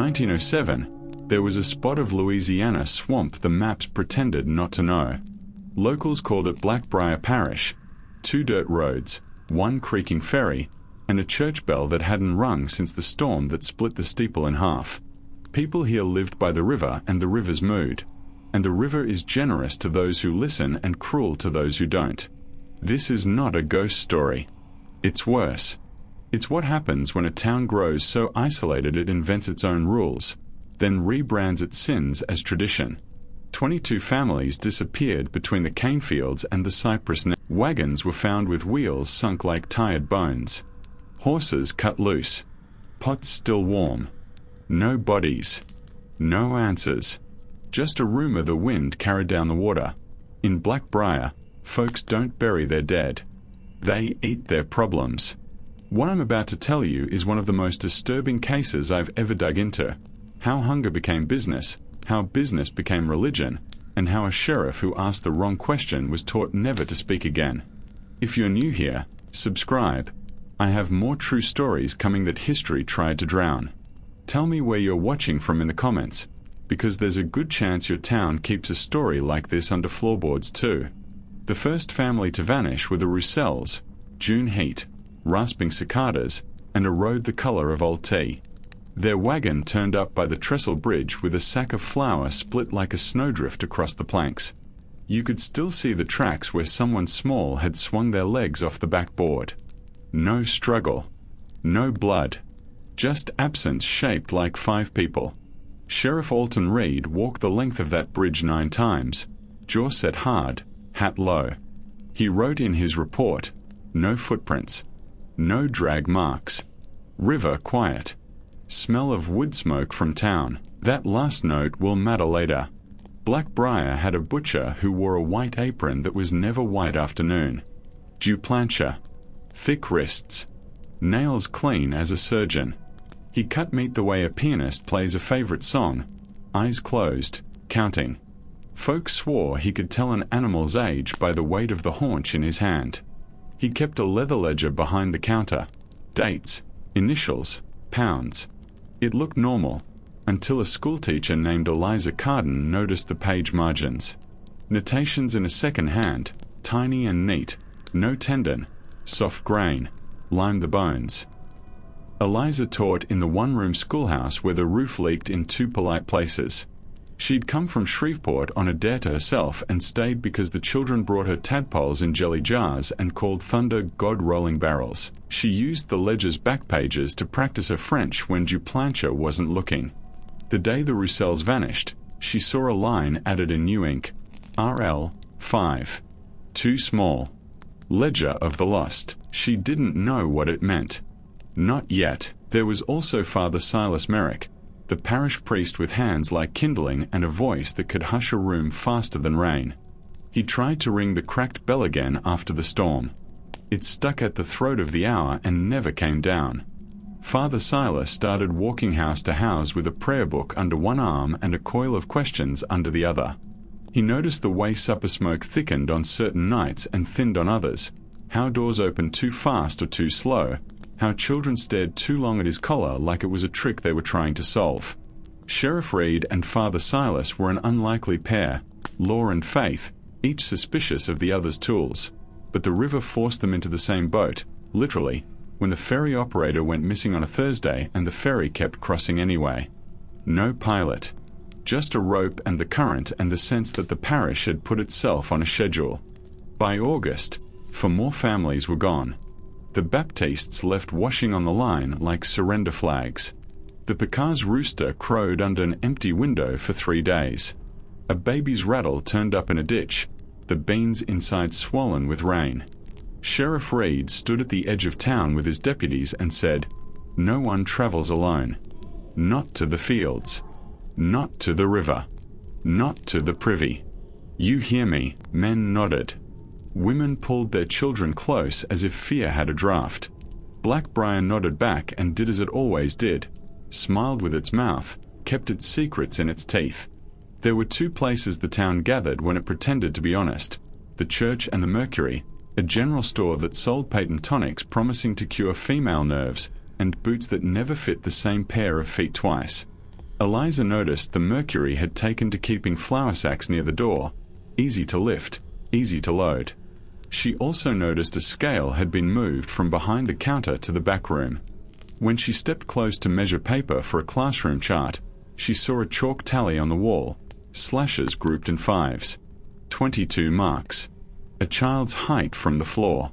1907, there was a spot of Louisiana swamp the maps pretended not to know. Locals called it Blackbriar Parish, 2 dirt roads, 1 creaking ferry, and a church bell that hadn't rung since the storm that split the steeple in half. People here lived by the river and the river's mood, and the river is generous to those who listen and cruel to those who don't. This is not a ghost story. It's worse. It's what happens when a town grows so isolated it invents its own rules, then rebrands its sins as tradition. 22 families disappeared between the cane fields and the cypress net. Wagons were found with wheels sunk like tired bones. Horses cut loose. Pots still warm. No bodies. No answers. Just a rumor the wind carried down the water. In Blackbriar, folks don't bury their dead. They eat their problems. What I'm about to tell you is one of the most disturbing cases I've ever dug into. How hunger became business, how business became religion, and how a sheriff who asked the wrong question was taught never to speak again. If you're new here, subscribe. I have more true stories coming that history tried to drown. Tell me where you're watching from in the comments, because there's a good chance your town keeps a story like this under floorboards too. The first family to vanish were the Russells, June heat, rasping cicadas, and a road the color of old tea. Their wagon turned up by the trestle bridge with a sack of flour split like a snowdrift across the planks. You could still see the tracks where someone small had swung their legs off the backboard. No struggle. No blood. Just absence shaped like 5 people. Sheriff Alton Reed walked the length of that bridge 9 times, jaw set hard, hat low. He wrote in his report, no footprints. No drag marks. River quiet. Smell of wood smoke from town. That last note will matter later. Blackbriar had a butcher who wore a white apron that was never white afternoon. Dew plancher. Thick wrists. Nails clean as a surgeon. He cut meat the way a pianist plays a favorite song. Eyes closed, counting. Folks swore he could tell an animal's age by the weight of the haunch in his hand. He kept a leather ledger behind the counter. Dates, initials, pounds. It looked normal, until a schoolteacher named Eliza Carden noticed the page margins. Notations in a second hand, tiny and neat, no tendon, soft grain, lined the bones. Eliza taught in the one-room schoolhouse where the roof leaked in 2 polite places. She'd come from Shreveport on a dare to herself and stayed because the children brought her tadpoles in jelly jars and called thunder God-rolling barrels. She used the ledger's back pages to practice her French when Dew plancher wasn't looking. The day the Russells vanished, she saw a line added in new ink. RL 5. Too small. Ledger of the lost. She didn't know what it meant. Not yet. There was also Father Silas Merrick, the parish priest with hands like kindling and a voice that could hush a room faster than rain. He tried to ring the cracked bell again after the storm. It stuck at the throat of the hour and never came down. Father Silas started walking house to house with a prayer book under one arm and a coil of questions under the other. He noticed the way supper smoke thickened on certain nights and thinned on others, how doors opened too fast or too slow, how children stared too long at his collar like it was a trick they were trying to solve. Sheriff Reed and Father Silas were an unlikely pair, law and faith, each suspicious of the other's tools. But the river forced them into the same boat, literally, when the ferry operator went missing on a Thursday and the ferry kept crossing anyway. No pilot. Just a rope and the current and the sense that the parish had put itself on a schedule. By August, 4 more families were gone. The Baptistes left washing on the line like surrender flags. The Picard's rooster crowed under an empty window for 3 days. A baby's rattle turned up in a ditch, the beans inside swollen with rain. Sheriff Reed stood at the edge of town with his deputies and said, "No one travels alone. Not to the fields. Not to the river. Not to the privy. You hear me?" Men nodded. Women pulled their children close as if fear had a draft. Blackbriar nodded back and did as it always did, smiled with its mouth, kept its secrets in its teeth. There were 2 places the town gathered when it pretended to be honest: the church and the Mercury, a general store that sold patent tonics promising to cure female nerves, and boots that never fit the same pair of feet twice. Eliza noticed the mercury had taken to keeping flour sacks near the door, easy to lift, easy to load. She also noticed a scale had been moved from behind the counter to the back room. When she stepped close to measure paper for a classroom chart, she saw a chalk tally on the wall, slashes grouped in 5s. 22 marks. A child's height from the floor.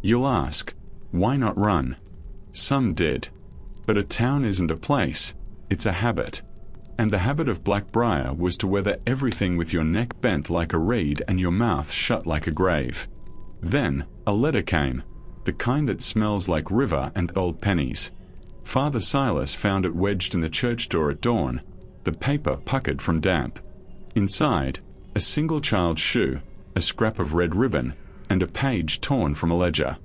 You'll ask, why not run? Some did. But a town isn't a place, it's a habit. And the habit of Blackbriar was to weather everything with your neck bent like a reed and your mouth shut like a grave. Then, a letter came, the kind that smells like river and old pennies. Father Silas found it wedged in the church door at dawn, the paper puckered from damp. Inside, a single child's shoe, a scrap of red ribbon, and a page torn from a ledger.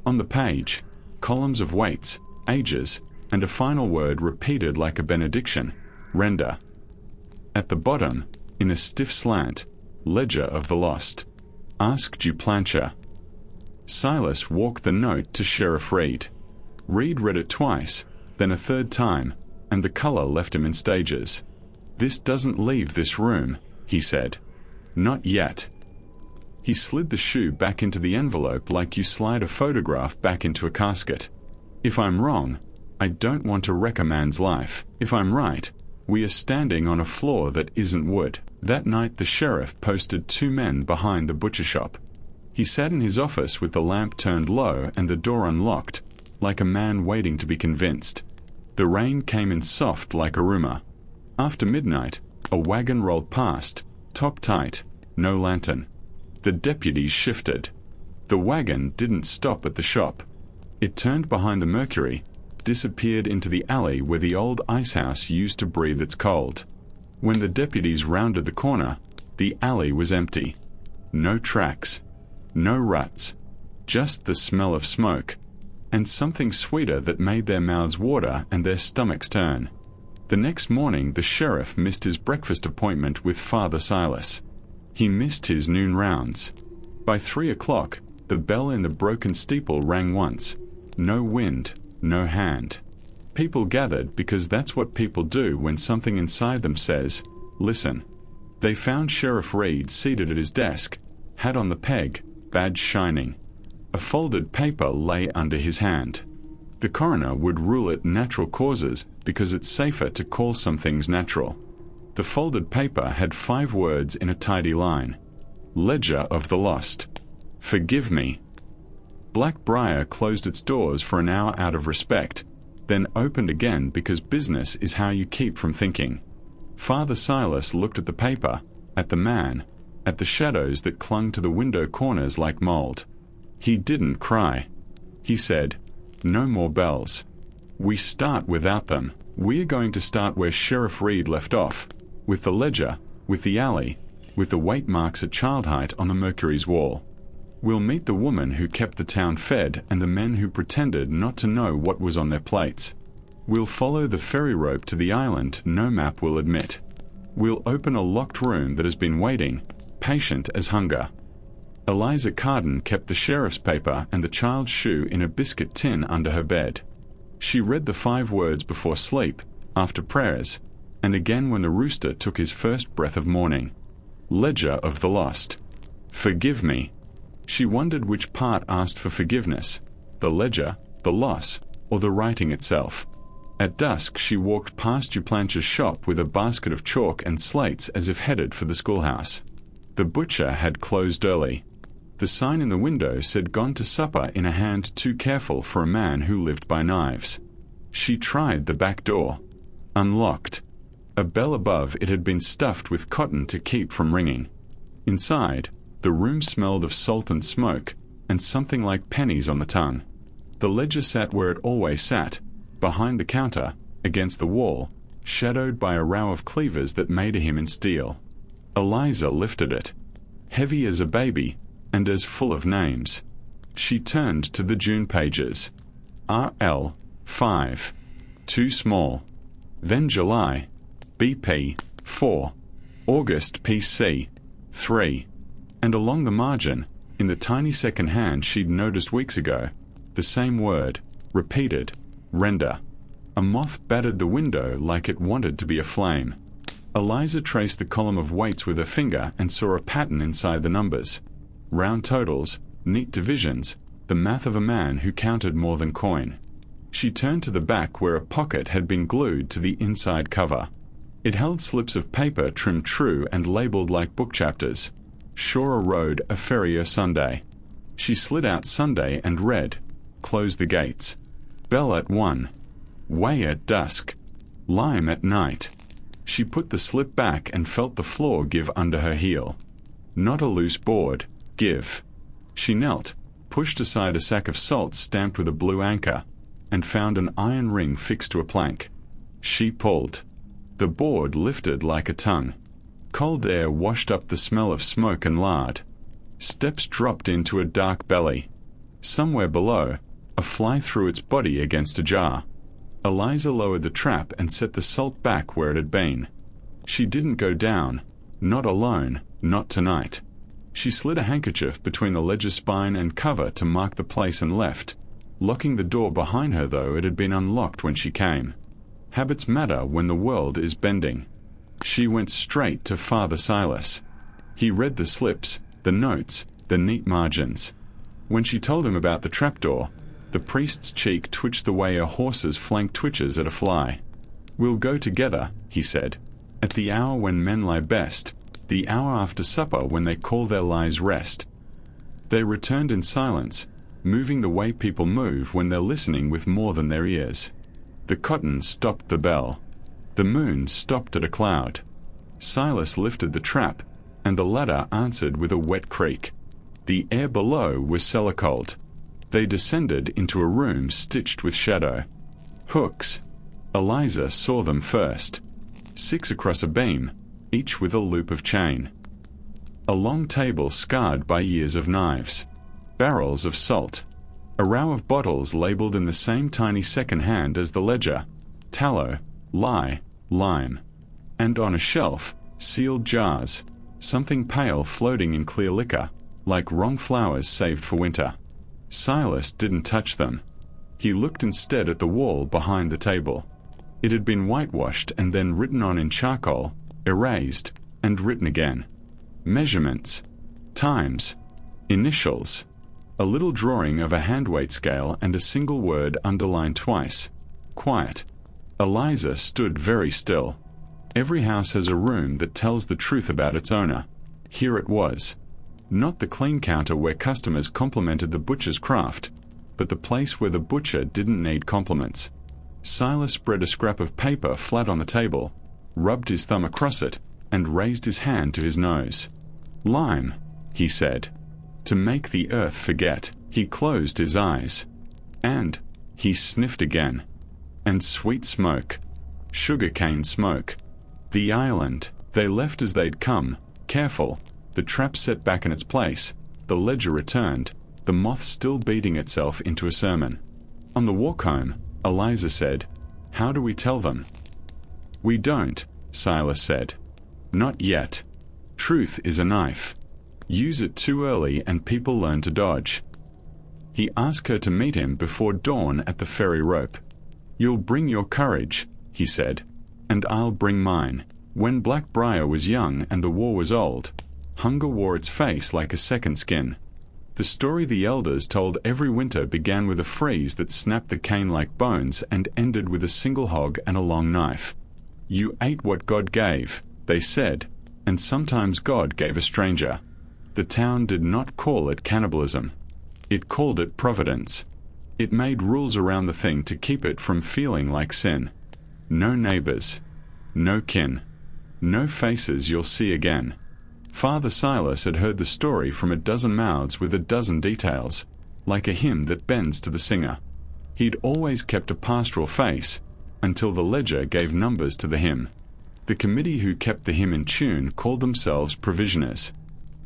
On the page, columns of weights, ages, and a final word repeated like a benediction, render. At the bottom, in a stiff slant, ledger of the lost. Ask Duplancher. Silas walked the note to Sheriff Reed. Reed read it twice, then a third time, and the color left him in stages. This doesn't leave this room, he said. Not yet. He slid the shoe back into the envelope like you slide a photograph back into a casket. If I'm wrong, I don't want to wreck a man's life. If I'm right, we are standing on a floor that isn't wood. That night the sheriff posted 2 men behind the butcher shop. He sat in his office with the lamp turned low and the door unlocked, like a man waiting to be convinced. The rain came in soft like a rumor. After midnight, a wagon rolled past, top tight, no lantern. The deputies shifted. The wagon didn't stop at the shop. It turned behind the Mercury, disappeared into the alley where the old ice house used to breathe its cold. When the deputies rounded the corner, the alley was empty. No tracks, no ruts, just the smell of smoke, and something sweeter that made their mouths water and their stomachs turn. The next morning the sheriff missed his breakfast appointment with Father Silas. He missed his noon rounds. By 3 o'clock, the bell in the broken steeple rang once. No wind, no hand. People gathered because that's what people do when something inside them says, listen. They found Sheriff Reed seated at his desk, hat on the peg, badge shining. A folded paper lay under his hand. The coroner would rule it natural causes because it's safer to call some things natural. The folded paper had 5 words in a tidy line. Ledger of the lost. Forgive me. Blackbriar closed its doors for an hour out of respect, then opened again because business is how you keep from thinking. Father Silas looked at the paper, at the man, at the shadows that clung to the window corners like mold. He didn't cry. He said, no more bells. We start without them. We're going to start where Sheriff Reed left off, with the ledger, with the alley, with the weight marks at child height on the Mercury's wall. We'll meet the woman who kept the town fed and the men who pretended not to know what was on their plates. We'll follow the ferry rope to the island no map will admit. We'll open a locked room that has been waiting, patient as hunger. Eliza Carden kept the sheriff's paper and the child's shoe in a biscuit tin under her bed. She read the 5 words before sleep, after prayers, and again when the rooster took his first breath of morning. Ledger of the lost. Forgive me. She wondered which part asked for forgiveness, the ledger, the loss, or the writing itself. At dusk she walked past Duplancher's shop with a basket of chalk and slates as if headed for the schoolhouse. The butcher had closed early. The sign in the window said gone to supper in a hand too careful for a man who lived by knives. She tried the back door. Unlocked. A bell above it had been stuffed with cotton to keep from ringing. Inside, the room smelled of salt and smoke, and something like pennies on the tongue. The ledger sat where it always sat, behind the counter, against the wall, shadowed by a row of cleavers that made a him in steel. Eliza lifted it. Heavy as a baby, and as full of names. She turned to the June pages. RL, 5. Too small. Then July, BP, 4. August PC, 3. And along the margin, in the tiny second hand she'd noticed weeks ago, the same word, repeated, render. A moth battered the window like it wanted to be aflame. Eliza traced the column of weights with her finger and saw a pattern inside the numbers. Round totals, neat divisions, the math of a man who counted more than coin. She turned to the back where a pocket had been glued to the inside cover. It held slips of paper trimmed true and labelled like book chapters. Shore Road, a Ferrier Sunday. She slid out Sunday and read, Close the gates. Bell at 1. Way at dusk. Lime at night. She put the slip back and felt the floor give under her heel. Not a loose board. Give. She knelt, pushed aside a sack of salt stamped with a blue anchor, and found an iron ring fixed to a plank. She pulled. The board lifted like a tongue. Cold air washed up the smell of smoke and lard. Steps dropped into a dark belly. Somewhere below, a fly threw its body against a jar. Eliza lowered the trap and set the salt back where it had been. She didn't go down. Not alone. Not tonight. She slid a handkerchief between the ledger spine and cover to mark the place and left, locking the door behind her though it had been unlocked when she came. Habits matter when the world is bending. She went straight to Father Silas. He read the slips, the notes, the neat margins. When she told him about the trapdoor, the priest's cheek twitched the way a horse's flank twitches at a fly. We'll go together, he said, at the hour when men lie best, the hour after supper when they call their lies rest. They returned in silence, moving the way people move when they're listening with more than their ears. The cotton stopped the bell. The moon stopped at a cloud. Silas lifted the trap, and the ladder answered with a wet creak. The air below was cellar cold. They descended into a room stitched with shadow. Hooks. Eliza saw them first. 6 across a beam, each with a loop of chain. A long table scarred by years of knives. Barrels of salt. A row of bottles labelled in the same tiny second hand as the ledger. Tallow, lye, lime. And on a shelf, sealed jars. Something pale floating in clear liquor, like wrong flowers saved for winter. Silas didn't touch them. He looked instead at the wall behind the table. It had been whitewashed and then written on in charcoal, erased, and written again. Measurements. Times. Initials. A little drawing of a handweight scale and a single word underlined twice. Quiet. Eliza stood very still. Every house has a room that tells the truth about its owner. Here it was. Not the clean counter where customers complimented the butcher's craft, but the place where the butcher didn't need compliments. Silas spread a scrap of paper flat on the table, rubbed his thumb across it, and raised his hand to his nose. Lime, he said. To make the earth forget. He closed his eyes. And he sniffed again. And sweet smoke. Sugar-cane smoke. The island. They left as they'd come, careful. The trap set back in its place, the ledger returned, the moth still beating itself into a sermon. On the walk home, Eliza said, How do we tell them? We don't, Silas said. Not yet. Truth is a knife. Use it too early and people learn to dodge. He asked her to meet him before dawn at the ferry rope. You'll bring your courage, he said, and I'll bring mine. When Blackbriar was young and the war was old, hunger wore its face like a second skin. The story the elders told every winter began with a freeze that snapped the cane like bones and ended with a single hog and a long knife. You ate what God gave, they said, and sometimes God gave a stranger. The town did not call it cannibalism. It called it providence. It made rules around the thing to keep it from feeling like sin. No neighbors. No kin. No faces you'll see again. Father Silas had heard the story from a dozen mouths with a dozen details, like a hymn that bends to the singer. He'd always kept a pastoral face, until the ledger gave numbers to the hymn. The committee who kept the hymn in tune called themselves provisioners.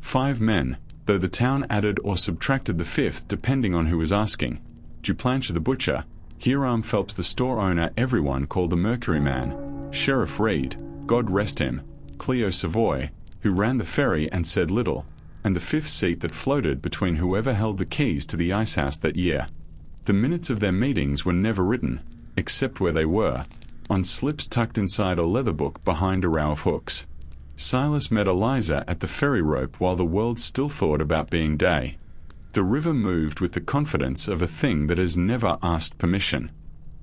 5 men, though the town added or subtracted the 5th depending on who was asking. Duplancher the butcher, Hiram Phelps the store owner, everyone called the Mercury Man, Sheriff Reed, God rest him, Cleo Savoy, who ran the ferry and said little, and the 5th seat that floated between whoever held the keys to the ice house that year. The minutes of their meetings were never written. except where they were, on slips tucked inside a leather book behind a row of hooks. Silas met Eliza at the ferry rope while the world still thought about being day. The river moved with the confidence of a thing that has never asked permission.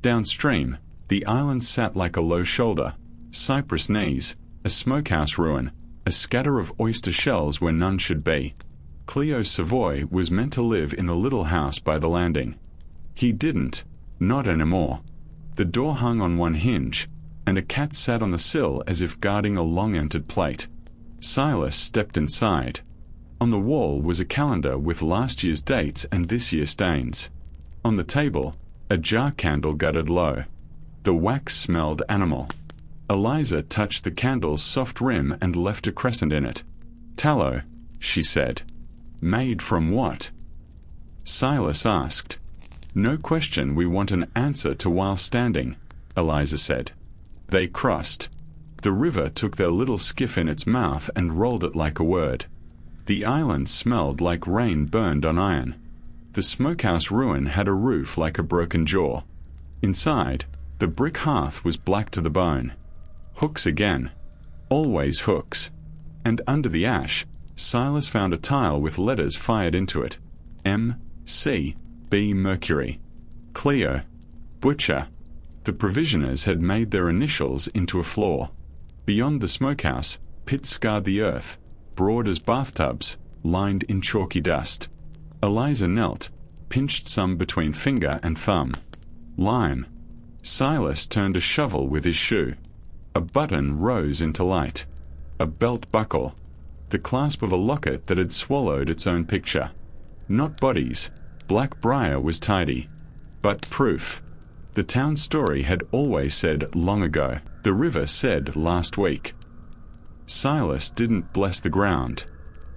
Downstream, the island sat like a low shoulder, cypress knees, a smokehouse ruin, a scatter of oyster shells where none should be. Cleo Savoy was meant to live in the little house by the landing. He didn't, not anymore. The door hung on one hinge, and a cat sat on the sill as if guarding a long-entered plate. Silas stepped inside. On the wall was a calendar with last year's dates and this year's stains. On the table, a jar candle guttered low. The wax smelled animal. Eliza touched the candle's soft rim and left a crescent in it. "Tallow," she said. "Made from what?" Silas asked. "No question we want an answer to while standing," Eliza said. They crossed. The river took their little skiff in its mouth and rolled it like a word. The island smelled like rain burned on iron. The smokehouse ruin had a roof like a broken jaw. Inside, the brick hearth was black to the bone. Hooks again. Always hooks. And under the ash, Silas found a tile with letters fired into it. M. C. B. Mercury. Cleo. Butcher. The provisioners had made their initials into a floor. Beyond the smokehouse, pits scarred the earth, broad as bathtubs, lined in chalky dust. Eliza knelt, pinched some between finger and thumb. Lime. Silas turned a shovel with his shoe. A button rose into light. A belt buckle. The clasp of a locket that had swallowed its own picture. Not bodies. Blackbriar was tidy. But proof. The town story had always said long ago. The river said last week. Silas didn't bless the ground.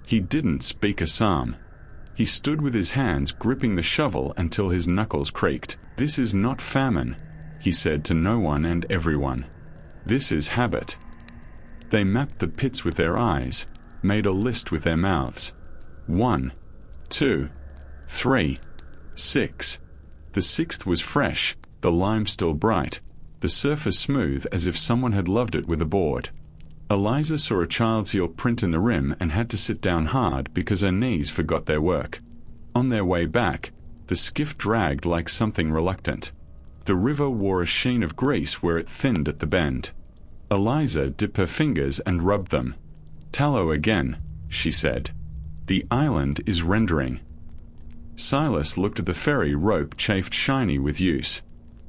He didn't speak a psalm. He stood with his hands gripping the shovel until his knuckles creaked. "This is not famine," he said to no one and everyone. "This is habit." They mapped the pits with their eyes, made a list with their mouths. 1, 2, 3, 6. The sixth was fresh, the lime still bright, the surface smooth as if someone had loved it with a board. Eliza saw a child's heel print in the rim and had to sit down hard because her knees forgot their work. On their way back, the skiff dragged like something reluctant. The river wore a sheen of grease where it thinned at the bend. Eliza dipped her fingers and rubbed them. "Tallow again," she said. "The island is rendering." Silas looked at the ferry rope chafed shiny with use.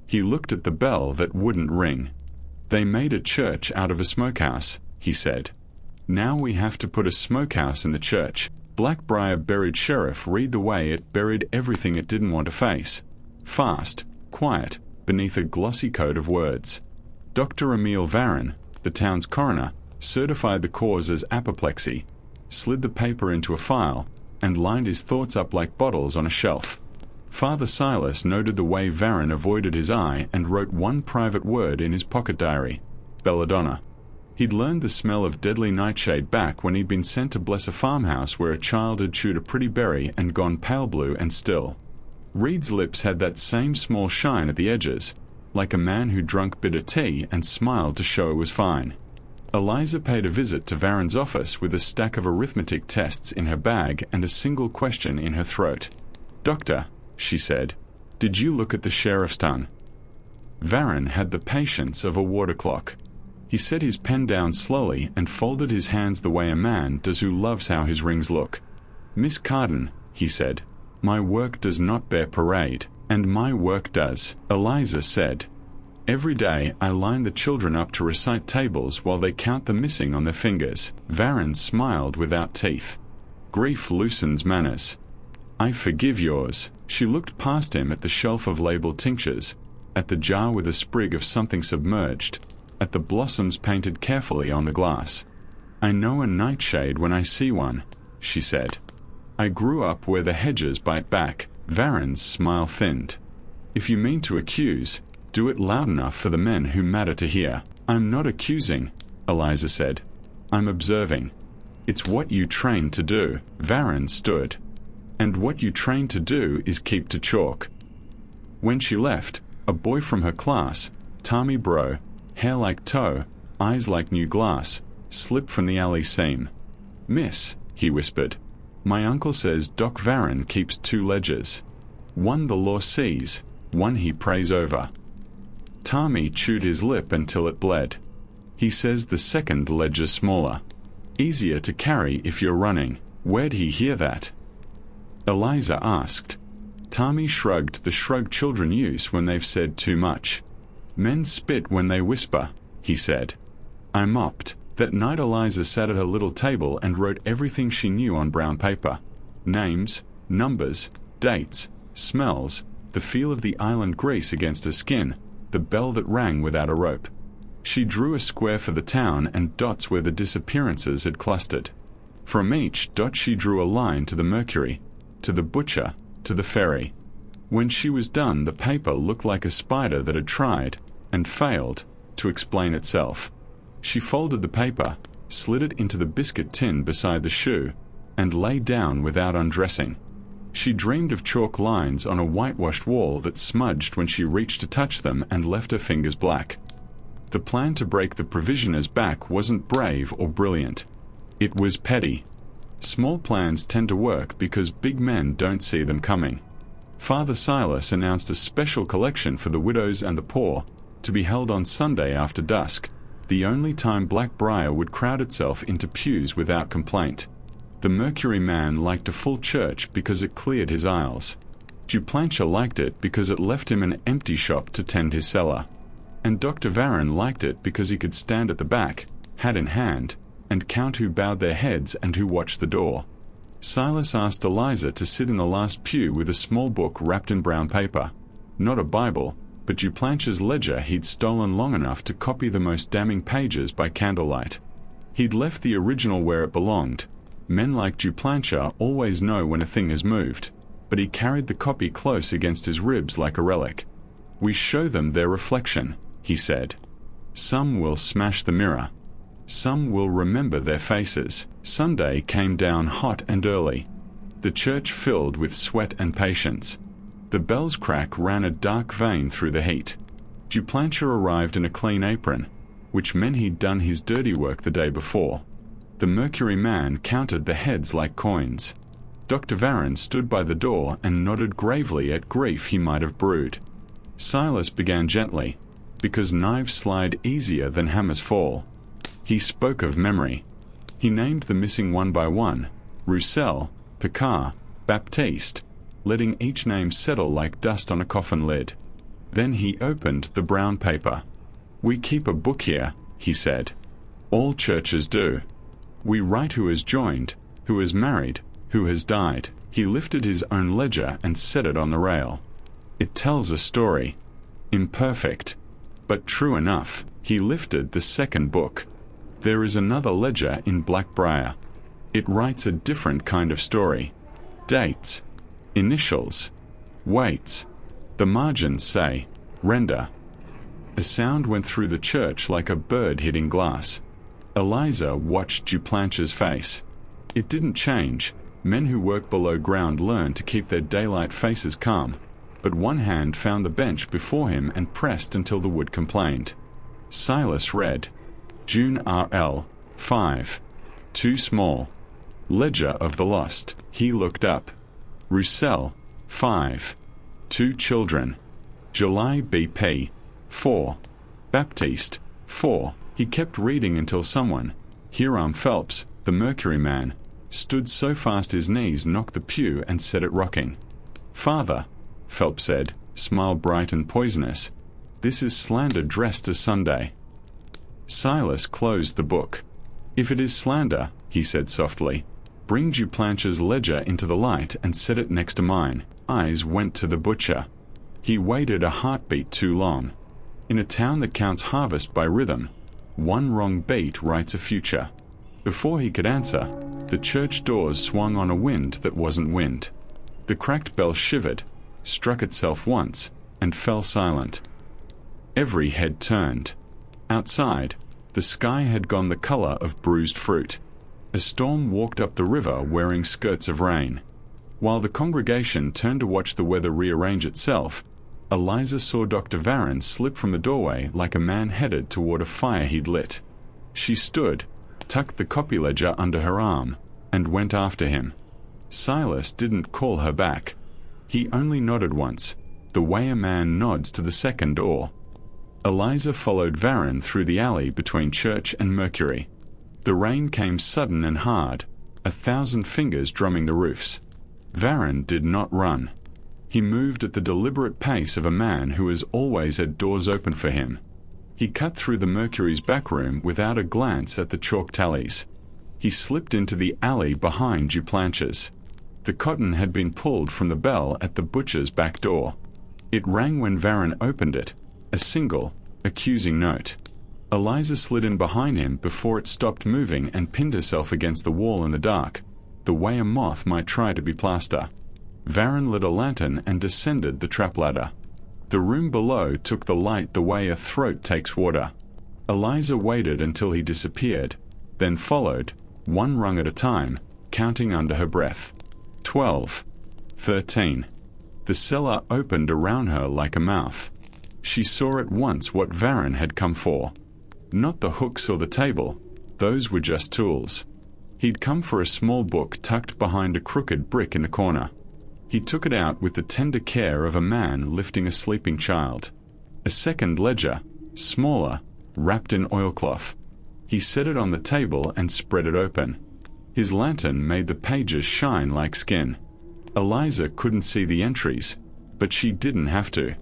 He looked at the bell that wouldn't ring. "They made a church out of a smokehouse," he said. "Now we have to put a smokehouse in the church." Blackbriar buried sheriff read the way it buried everything it didn't want to face. Fast, quiet, beneath a glossy coat of words. Dr. Emil Varon, the town's coroner, certified the cause as apoplexy, slid the paper into a file, and lined his thoughts up like bottles on a shelf. Father Silas noted the way Varon avoided his eye and wrote one private word in his pocket diary: belladonna. He'd learned the smell of deadly nightshade back when he'd been sent to bless a farmhouse where a child had chewed a pretty berry and gone pale blue and still. Reed's lips had that same small shine at the edges, like a man who drunk bitter tea and smiled to show it was fine. Eliza paid a visit to Varon's office with a stack of arithmetic tests in her bag and a single question in her throat. "Doctor," she said, "did you look at the sheriff's ton?" Varon had the patience of a water clock. He set his pen down slowly and folded his hands the way a man does who loves how his rings look. "Miss Carden," he said, "my work does not bear parade, and my work does," Eliza said. "Every day I line the children up to recite tables while they count the missing on their fingers." Varon smiled without teeth. "Grief loosens manners. I forgive yours." She looked past him at the shelf of labeled tinctures, at the jar with a sprig of something submerged, at the blossoms painted carefully on the glass. "I know a nightshade when I see one," she said. "I grew up where the hedges bite back." Varon's smile thinned. "If you mean to accuse, do it loud enough for the men who matter to hear." "I'm not accusing," Eliza said. "I'm observing. It's what you trained to do." Varon stood. "And what you trained to do is keep to chalk." When she left, A boy from her class, Tommy Bro, hair like tow, eyes like new glass, slipped from the alley seam. "Miss," he whispered, "my uncle says Doc Varron keeps 2 ledgers. One the law sees, one he prays over." Tommy chewed his lip until it bled. "He says the second ledger smaller. Easier to carry if you're running. Where'd he hear that?" Eliza asked. Tommy shrugged the shrug children use when they've said too much. "Men spit when they whisper," he said. I mopped. That night Eliza sat at her little table and wrote everything she knew on brown paper. Names, numbers, dates, smells, the feel of the island grease against her skin, the bell that rang without a rope. She drew a square for the town and dots where the disappearances had clustered. From each dot she drew a line to the Mercury, to the butcher, to the ferry. When she was done, the paper looked like a spider that had tried, and failed, to explain itself. She folded the paper, slid it into the biscuit tin beside the shoe, and lay down without undressing. She dreamed of chalk lines on a whitewashed wall that smudged when she reached to touch them and left her fingers black. The plan to break the provisioner's back wasn't brave or brilliant. It was petty. Small plans tend to work because big men don't see them coming. Father Silas announced a special collection for the widows and the poor, to be held on Sunday after dusk, the only time Blackbriar would crowd itself into pews without complaint. The Mercury man liked a full church because it cleared his aisles. Duplancher liked it because it left him an empty shop to tend his cellar. And Dr. Varron liked it because he could stand at the back, hat in hand, and count who bowed their heads and who watched the door. Silas asked Eliza to sit in the last pew with a small book wrapped in brown paper. Not a Bible, but Duplancher's ledger he'd stolen long enough to copy the most damning pages by candlelight. He'd left the original where it belonged. Men like Duplancher always know when a thing has moved, but he carried the copy close against his ribs like a relic. "We show them their reflection," he said. "Some will smash the mirror. Some will remember their faces." Sunday came down hot and early. The church filled with sweat and patience. The bell's crack ran a dark vein through the heat. Duplancher arrived in a clean apron, which meant he'd done his dirty work the day before. The Mercury man counted the heads like coins. Dr. Varron stood by the door and nodded gravely at grief he might have brewed. Silas began gently, because knives slide easier than hammers fall. He spoke of memory. He named the missing one by one, Roussel, Picard, Baptiste, letting each name settle like dust on a coffin lid. Then he opened the brown paper. "We keep a book here," he said. "All churches do. We write who has joined, who has married, who has died." He lifted his own ledger and set it on the rail. "It tells a story. Imperfect, but true enough." He lifted the second book. "There is another ledger in Blackbriar. It writes a different kind of story. Dates, initials, weights. The margins say, render." A sound went through the church like a bird hitting glass. Eliza watched Duplancher's face. It didn't change. Men who work below ground learn to keep their daylight faces calm, but one hand found the bench before him and pressed until the wood complained. Silas read, "June RL, 5. Too small. Ledger of the lost." He looked up. "Roussel, 5. 2 children. July BP, 4. Baptiste, 4. He kept reading until someone, Hiram Phelps, the Mercury man, stood so fast his knees knocked the pew and set it rocking. "Father," Phelps said, smile bright and poisonous, "this is slander dressed as Sunday." Silas closed the book. "If it is slander," he said softly, "bring Duplancher's ledger into the light and set it next to mine." Eyes went to the butcher. He waited a heartbeat too long. In a town that counts harvest by rhythm, one wrong beat writes a future. Before he could answer, the church doors swung on a wind that wasn't wind. The cracked bell shivered, struck itself once, and fell silent. Every head turned. Outside, the sky had gone the color of bruised fruit. A storm walked up the river wearing skirts of rain. While the congregation turned to watch the weather rearrange itself, Eliza saw Dr. Varren slip from the doorway like a man headed toward a fire he'd lit. She stood, tucked the copy ledger under her arm, and went after him. Silas didn't call her back. He only nodded once, the way a man nods to the second door. Eliza followed Varren through the alley between Church and Mercury. The rain came sudden and hard, 1,000 fingers drumming the roofs. Varren did not run. He moved at the deliberate pace of a man who has always had doors open for him. He cut through the Mercury's back room without a glance at the chalk tallies. He slipped into the alley behind Duplanche's. The cotton had been pulled from the bell at the butcher's back door. It rang when Varren opened it, a single, accusing note. Eliza slid in behind him before it stopped moving and pinned herself against the wall in the dark, the way a moth might try to be plaster. Varren lit a lantern and descended the trap ladder. The room below took the light the way a throat takes water. Eliza waited until he disappeared, then followed, one rung at a time, counting under her breath. 12. 13. The cellar opened around her like a mouth. She saw at once what Varren had come for. Not the hooks or the table, those were just tools. He'd come for a small book tucked behind a crooked brick in the corner. He took it out with the tender care of a man lifting a sleeping child. A second ledger, smaller, wrapped in oilcloth. He set it on the table and spread it open. His lantern made the pages shine like skin. Eliza couldn't see the entries, but she didn't have to.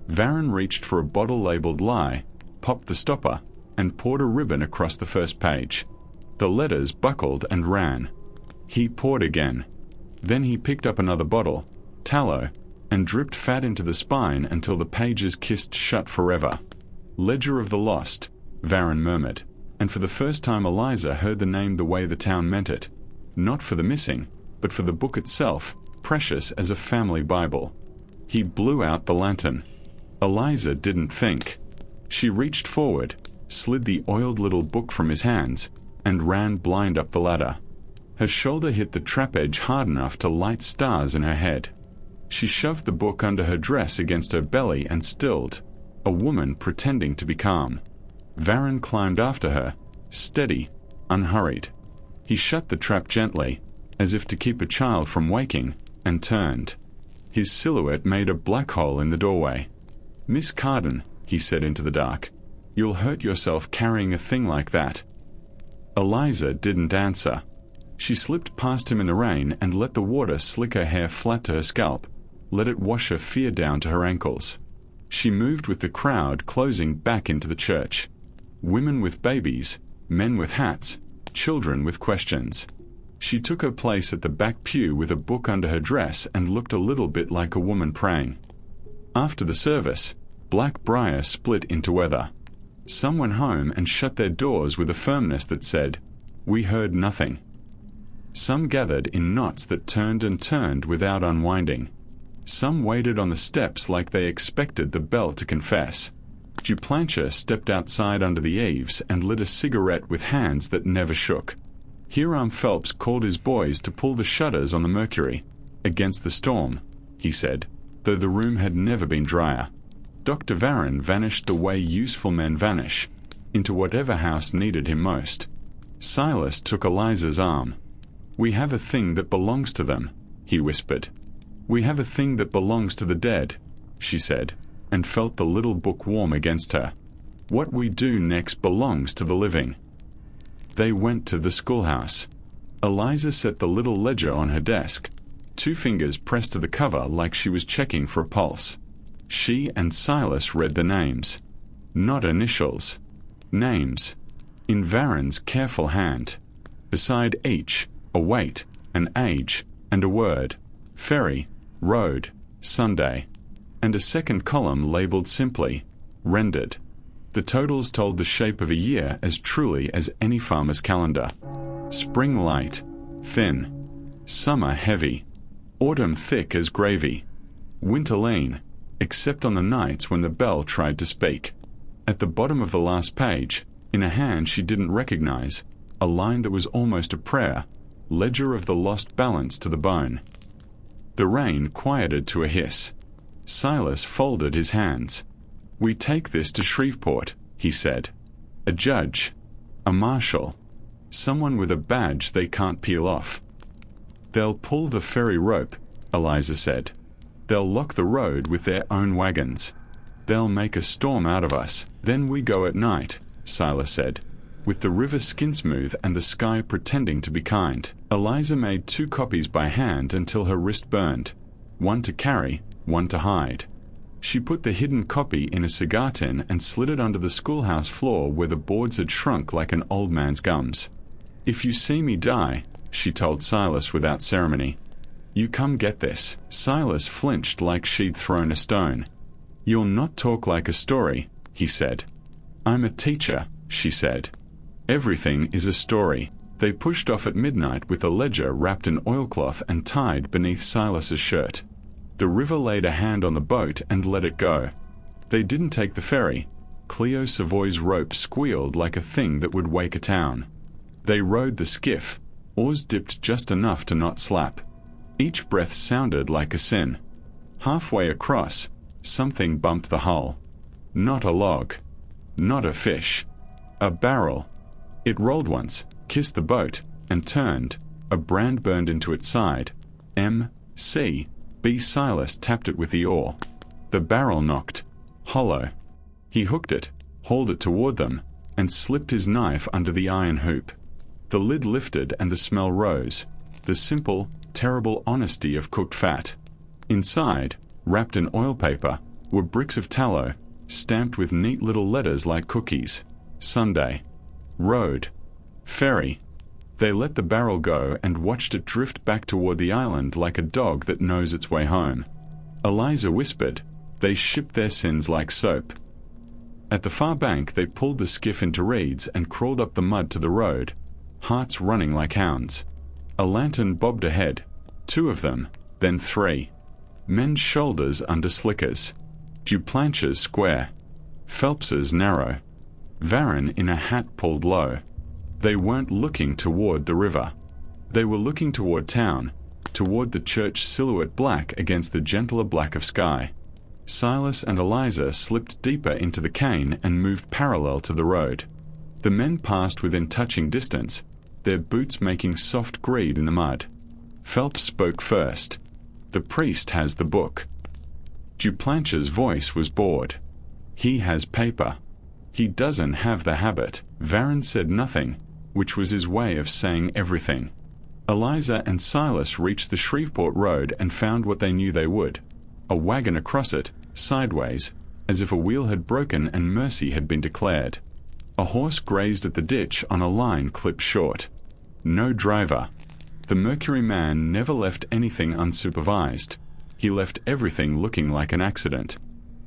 Varren reached for a bottle labeled Lie, popped the stopper, and poured a ribbon across the first page. The letters buckled and ran. He poured again. Then he picked up another bottle, tallow, and dripped fat into the spine until the pages kissed shut forever. Ledger of the Lost, Varren murmured, and for the first time Eliza heard the name the way the town meant it. Not for the missing, but for the book itself, precious as a family Bible. He blew out the lantern. Eliza didn't think. She reached forward, slid the oiled little book from his hands, and ran blind up the ladder. Her shoulder hit the trap edge hard enough to light stars in her head. She shoved the book under her dress against her belly and stilled, a woman pretending to be calm. Varren climbed after her, steady, unhurried. He shut the trap gently, as if to keep a child from waking, and turned. His silhouette made a black hole in the doorway. "Miss Carden," he said into the dark, "you'll hurt yourself carrying a thing like that." Eliza didn't answer. She slipped past him in the rain and let the water slick her hair flat to her scalp, let it wash her fear down to her ankles. She moved with the crowd closing back into the church. Women with babies, men with hats, children with questions. She took her place at the back pew with a book under her dress and looked a little bit like a woman praying. After the service, Blackbriar split into weather. Some went home and shut their doors with a firmness that said, "We heard nothing." Some gathered in knots that turned and turned without unwinding. Some waited on the steps like they expected the bell to confess. Duplanche stepped outside under the eaves and lit a cigarette with hands that never shook. Hiram Phelps called his boys to pull the shutters on the Mercury. Against the storm, he said, though the room had never been drier. Dr. Varren vanished the way useful men vanish, into whatever house needed him most. Silas took Eliza's arm. "We have a thing that belongs to them," he whispered. "We have a thing that belongs to the dead," she said, and felt the little book warm against her. "What we do next belongs to the living." They went to the schoolhouse. Eliza set the little ledger on her desk, 2 fingers pressed to the cover like she was checking for a pulse. She and Silas read the names. Not initials. Names. In Varren's careful hand. Beside each, a weight, an age, and a word. Ferry, road, Sunday. And a second column labeled simply, rendered. The totals told the shape of a year as truly as any farmer's calendar. Spring light, thin. Summer heavy. Autumn thick as gravy. Winter lean, except on the nights when the bell tried to speak. At the bottom of the last page, in a hand she didn't recognize, a line that was almost a prayer, ledger of the lost balance to the bone. The rain quieted to a hiss. Silas folded his hands. "We take this to Shreveport," he said. "A judge, a marshal, someone with a badge they can't peel off. They'll pull the ferry rope," Eliza said. "They'll lock the road with their own wagons. They'll make a storm out of us. Then we go at night," Silas said, "with the river skin smooth and the sky pretending to be kind." Eliza made 2 copies by hand until her wrist burned, one to carry, one to hide. She put the hidden copy in a cigar tin and slid it under the schoolhouse floor where the boards had shrunk like an old man's gums. "If you see me die," she told Silas without ceremony, "you come get this." Silas flinched like she'd thrown a stone. "You'll not talk like a story," he said. "I'm a teacher," she said. "Everything is a story." They pushed off at midnight with the ledger wrapped in oilcloth and tied beneath Silas's shirt. The river laid a hand on the boat and let it go. They didn't take the ferry. Cleo Savoy's rope squealed like a thing that would wake a town. They rowed the skiff, oars dipped just enough to not slap. Each breath sounded like a sin. Halfway across, something bumped the hull. Not a log. Not a fish. A barrel. It rolled once, kissed the boat, and turned. A brand burned into its side. M.C. B. Silas tapped it with the oar. The barrel knocked. Hollow. He hooked it, hauled it toward them, and slipped his knife under the iron hoop. The lid lifted and the smell rose. The simple, terrible honesty of cooked fat. Inside, wrapped in oil paper, were bricks of tallow, stamped with neat little letters like cookies. Sunday. Road. Ferry. They let the barrel go and watched it drift back toward the island like a dog that knows its way home. Eliza whispered, "They shipped their sins like soap." At the far bank they pulled the skiff into reeds and crawled up the mud to the road, hearts running like hounds. A lantern bobbed ahead, 2 of them, then 3. Men's shoulders under slickers. Duplanches square. Phelps's narrow. Varon in a hat pulled low. They weren't looking toward the river. They were looking toward town, toward the church silhouette black against the gentler black of sky. Silas and Eliza slipped deeper into the cane and moved parallel to the road. The men passed within touching distance, their boots making soft greed in the mud. Phelps spoke first. "The priest has the book." Duplanche's voice was bored. "He has paper. He doesn't have the habit." Varon said nothing, which was his way of saying everything. Eliza and Silas reached the Shreveport road and found what they knew they would. A wagon across it, sideways, as if a wheel had broken and mercy had been declared. A horse grazed at the ditch on a line clipped short. No driver. The Mercury man never left anything unsupervised. He left everything looking like an accident.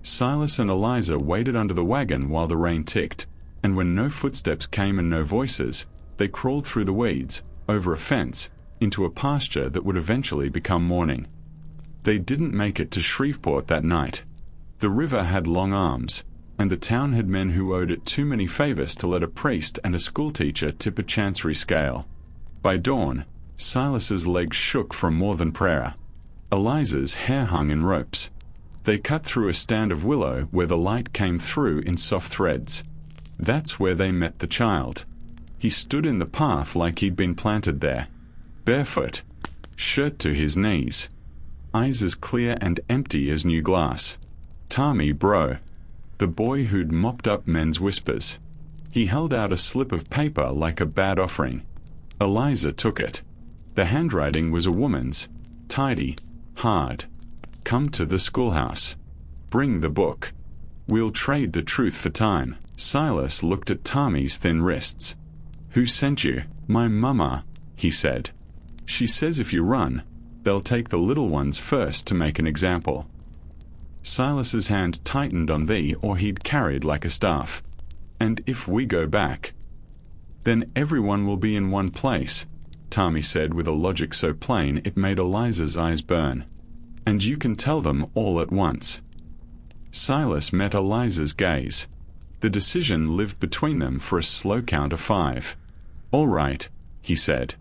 Silas and Eliza waited under the wagon while the rain ticked, and when no footsteps came and no voices, they crawled through the weeds, over a fence, into a pasture that would eventually become morning. They didn't make it to Shreveport that night. The river had long arms, and the town had men who owed it too many favors to let a priest and a schoolteacher tip a chancery scale. By dawn, Silas's legs shook from more than prayer. Eliza's hair hung in ropes. They cut through a stand of willow where the light came through in soft threads. That's where they met the child. He stood in the path like he'd been planted there, barefoot, shirt to his knees, eyes as clear and empty as new glass. Tommy Bro, the boy who'd mopped up men's whispers. He held out a slip of paper like a bad offering. Eliza took it. The handwriting was a woman's, tidy, hard. "Come to the schoolhouse. Bring the book. We'll trade the truth for time." Silas looked at Tommy's thin wrists. "Who sent you?" "My mama," he said. "She says if you run, they'll take the little ones first to make an example." Silas's hand tightened on the or he'd carried like a staff. "And if we go back?" "Then everyone will be in one place," Tommy said with a logic so plain it made Eliza's eyes burn. "And you can tell them all at once." Silas met Eliza's gaze. The decision lived between them for a slow count of 5. "All right," he said.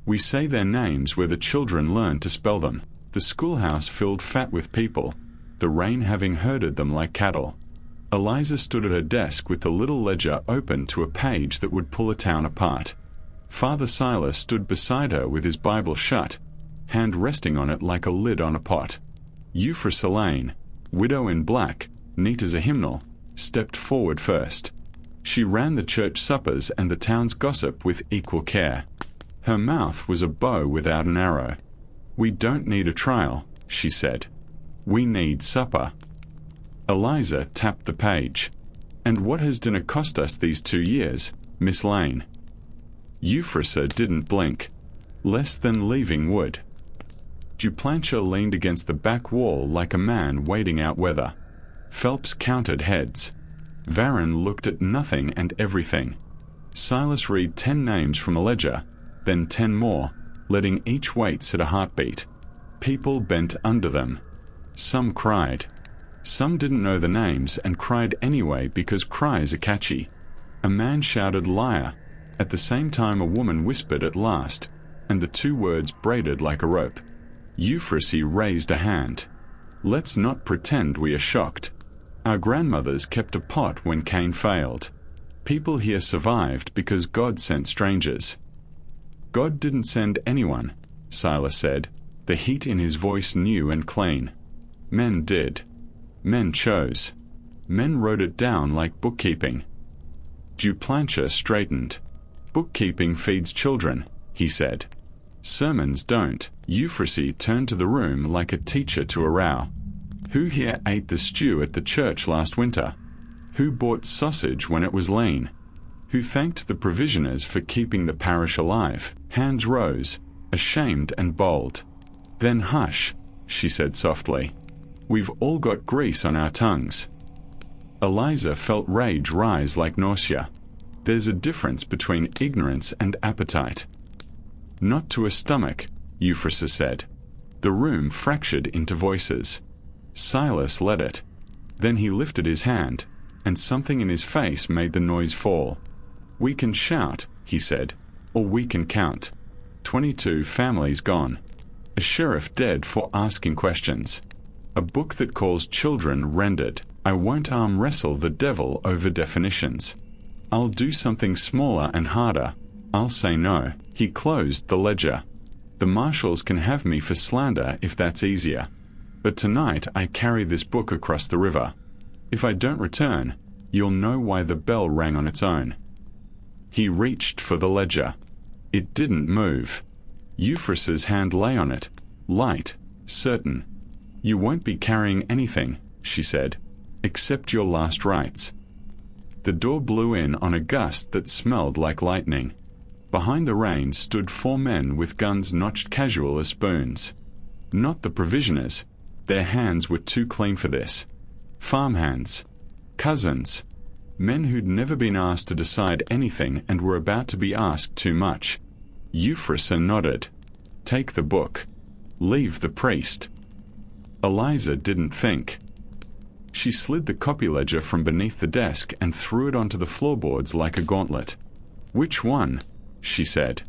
"We say their names where the children learn to spell them." The schoolhouse filled fat with people. the rain having herded them like cattle. Eliza stood at her desk with the little ledger open to a page that would pull a town apart. Father Silas stood beside her with his Bible shut, hand resting on it like a lid on a pot. Euphrasia Lane, widow in black, neat as a hymnal, stepped forward first. She ran the church suppers and the town's gossip with equal care. Her mouth was a bow without an arrow. "We don't need a trial," she said. "We need supper." Eliza tapped the page. "And what has dinner cost us these 2 years, Miss Lane?" Euphrasia didn't blink. "Less than leaving wood." Duplantia leaned against the back wall like a man waiting out weather. Phelps counted heads. Varron looked at nothing and everything. Silas read 10 names from a ledger, then 10 more, letting each weight set a heartbeat. People bent under them. Some cried. Some didn't know the names and cried anyway because cries are catchy. A man shouted "liar." At the same time a woman whispered at last, and the 2 words braided like a rope. Euphrasia raised a hand. "Let's not pretend we are shocked. Our grandmothers kept a pot when Cain failed. People here survived because God sent strangers." "God didn't send anyone," Silas said, the heat in his voice new and clean. "Men did. Men chose. Men wrote it down like bookkeeping." Duplantia straightened. "Bookkeeping feeds children," he said. "Sermons don't." Euphrasia turned to the room like a teacher to a row. "Who here ate the stew at the church last winter? Who bought sausage when it was lean? Who thanked the provisioners for keeping the parish alive?" Hands rose, ashamed and bold. "Then hush," she said softly. "We've all got grease on our tongues." Eliza felt rage rise like nausea. "There's a difference between ignorance and appetite." "Not to a stomach," Euphrasia said. The room fractured into voices. Silas led it. Then he lifted his hand, and something in his face made the noise fall. "We can shout," he said, "or we can count. 22 families gone. A sheriff dead for asking questions. A book that calls children rendered. I won't arm wrestle the devil over definitions. I'll do something smaller and harder. I'll say no." He closed the ledger. "The marshals can have me for slander if that's easier. But tonight I carry this book across the river. If I don't return, you'll know why the bell rang on its own." He reached for the ledger. It didn't move. Euphrasia's hand lay on it, light, certain. "You won't be carrying anything," she said, "except your last rites." The door blew in on a gust that smelled like lightning. Behind the reins stood 4 men with guns notched casual as spoons. Not the provisioners. Their hands were too clean for this. Farmhands. Cousins. Men who'd never been asked to decide anything and were about to be asked too much. Euphrasia nodded. "Take the book. Leave the priest." Eliza didn't think. She slid the copy ledger from beneath the desk and threw it onto the floorboards like a gauntlet. "Which one?" she said.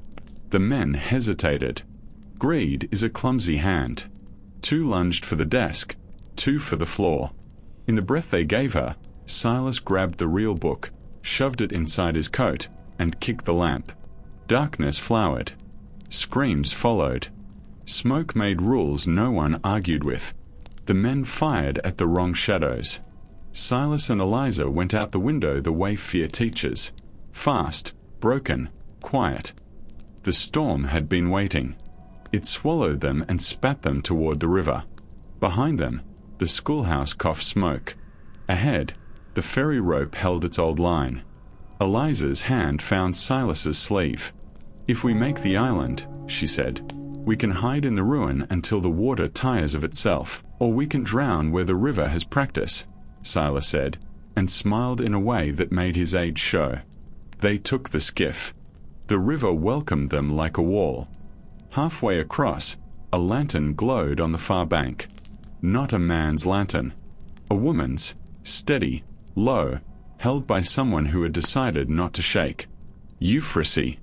The men hesitated. Greed is a clumsy hand. 2 lunged for the desk, 2 for the floor. In the breath they gave her, Silas grabbed the real book, shoved it inside his coat, and kicked the lamp. Darkness flowered. Screams followed. Smoke made rules no one argued with. The men fired at the wrong shadows. Silas and Eliza went out the window the way fear teaches. Fast, broken, quiet. The storm had been waiting. It swallowed them and spat them toward the river. Behind them, the schoolhouse coughed smoke. Ahead, the ferry rope held its old line. Eliza's hand found Silas's sleeve. "If we make the island," she said, "we can hide in the ruin until the water tires of itself, or we can drown where the river has practice," Silas said, and smiled in a way that made his age show. They took the skiff. The river welcomed them like a wall. Halfway across, a lantern glowed on the far bank. Not a man's lantern. A woman's, steady, low, held by someone who had decided not to shake. Euphrasia.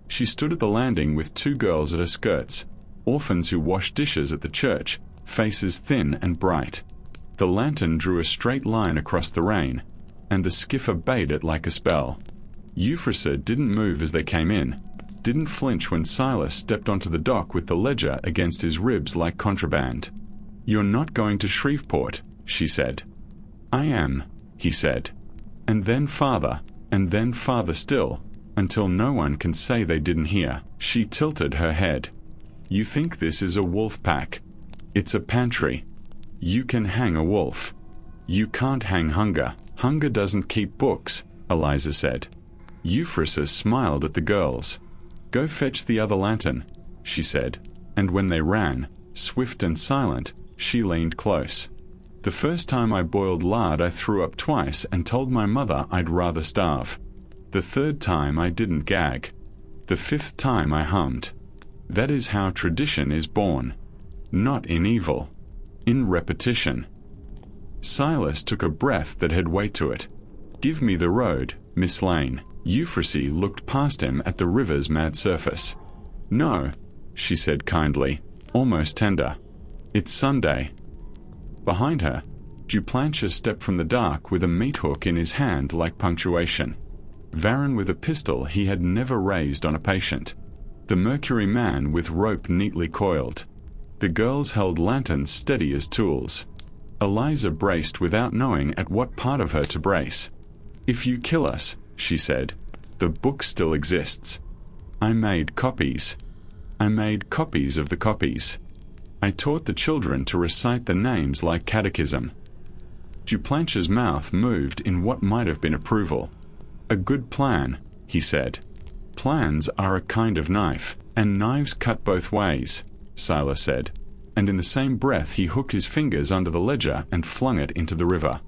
She stood at the landing with 2 girls at her skirts, orphans who washed dishes at the church, faces thin and bright. The lantern drew a straight line across the rain, and the skiff obeyed it like a spell. Euphrasia didn't move as they came in, didn't flinch when Silas stepped onto the dock with the ledger against his ribs like contraband. "You're not going to Shreveport," she said. "I am," he said. And then farther still, until no one can say they didn't hear. She tilted her head. "You think this is a wolf pack? It's a pantry. You can hang a wolf. You can't hang hunger. Hunger doesn't keep books," Eliza said. Euphrasia smiled at the girls. "Go fetch the other lantern," she said, and when they ran, swift and silent, she leaned close. "The first time I boiled lard I threw up twice and told my mother I'd rather starve. The third time I didn't gag. The fifth time I hummed. That is how tradition is born. Not in evil. In repetition." Silas took a breath that had weight to it. "Give me the road, Miss Lane." Euphrasia looked past him at the river's mad surface. "No," she said kindly, almost tender. "It's Sunday." Behind her, Duplantier stepped from the dark with a meat hook in his hand like punctuation. Varan with a pistol he had never raised on a patient. The Mercury man with rope neatly coiled. The girls held lanterns steady as tools. Eliza braced without knowing at what part of her to brace. "If you kill us," she said, "the book still exists. I made copies. I made copies of the copies. I taught the children to recite the names like catechism." Duplantier's mouth moved in what might have been approval. "A good plan," he said. "Plans are a kind of knife, and knives cut both ways," Silas said, and in the same breath he hooked his fingers under the ledger and flung it into the river.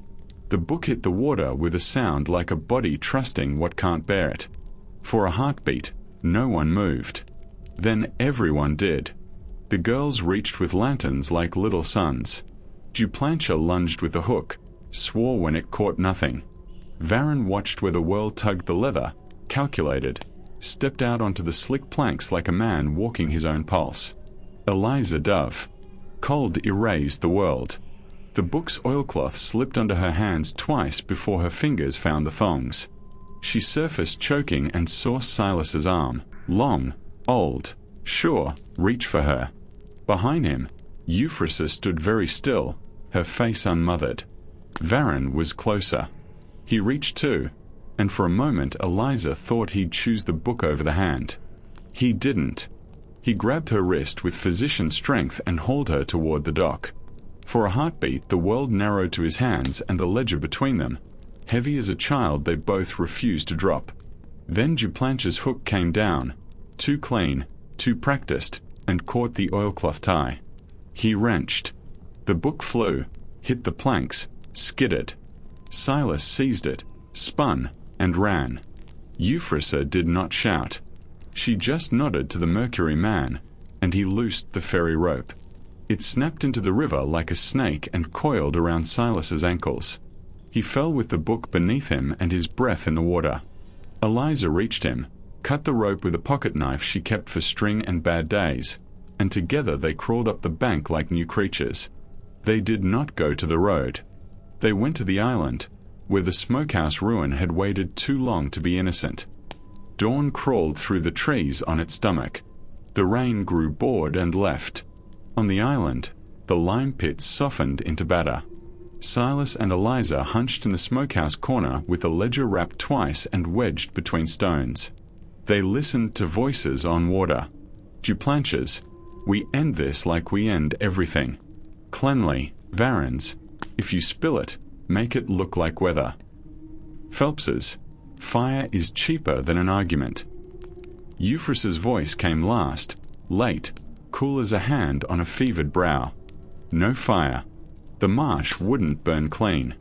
The book hit the water with a sound like a body trusting what can't bear it. For a heartbeat, no one moved. Then everyone did. The girls reached with lanterns like little sons. Duplantier lunged with the hook, swore when it caught nothing. Varan watched where the whirl tugged the leather, calculated, stepped out onto the slick planks like a man walking his own pulse. Eliza Dove. Cold erased the world. The book's oilcloth slipped under her hands twice before her fingers found the thongs. She surfaced choking and saw Silas's arm, long, old, sure, reach for her. Behind him, Euphrasia stood very still, her face unmothered. Varan was closer. He reached too, and for a moment Eliza thought he'd choose the book over the hand. He didn't. He grabbed her wrist with physician strength and hauled her toward the dock. For a heartbeat, the world narrowed to his hands and the ledger between them. Heavy as a child, they both refused to drop. Then Duplantier's hook came down, too clean, too practiced, and caught the oilcloth tie. He wrenched. The book flew, hit the planks, skidded. Silas seized it, spun, and ran. Euphrasia did not shout. She just nodded to the Mercury man, and he loosed the ferry rope. It snapped into the river like a snake and coiled around Silas's ankles. He fell with the book beneath him and his breath in the water. Eliza reached him, cut the rope with a pocket knife she kept for string and bad days, and together they crawled up the bank like new creatures. They did not go to the road. They went to the island, where the smokehouse ruin had waited too long to be innocent. Dawn crawled through the trees on its stomach. The rain grew bored and left. On the island, the lime pits softened into batter. Silas and Eliza hunched in the smokehouse corner with the ledger wrapped twice and wedged between stones. They listened to voices on water. Duplantier's, "We end this like we end everything." Cleanly, Varan's, "If you spill it, make it look like weather." Phelps's, "Fire is cheaper than an argument." Euphrasia's voice came last, late, cool as a hand on a fevered brow. "No fire. The marsh wouldn't burn clean.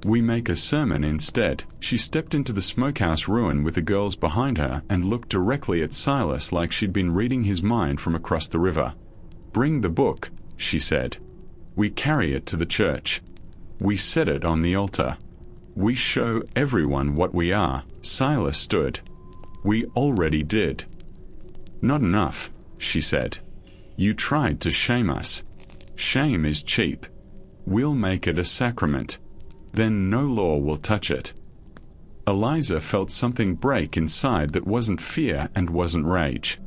We make a sermon instead." She stepped into the smokehouse ruin with the girls behind her and looked directly at Silas like she'd been reading his mind from across the river. "Bring the book," she said. "We carry it to the church. We set it on the altar. We show everyone what we are." Silas stood. "We already did." "Not enough," she said. "You tried to shame us. Shame is cheap. We'll make it a sacrament. Then no law will touch it. Eliza felt something break inside that wasn't fear and wasn't rage.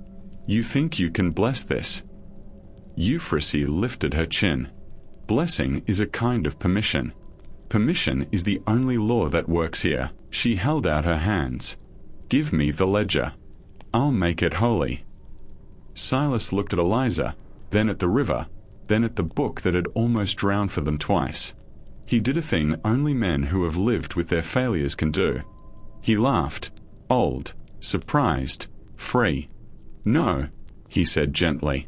You think you can bless this? Euphrasie lifted her chin. Blessing is a kind of permission. Permission is the only law that works here. She held out her hands. Give me the ledger. I'll make it holy. Silas looked at Eliza, then at the river, then at the book that had almost drowned for them twice. He did a thing only men who have lived with their failures can do. He laughed, old, surprised, free. No, he said gently.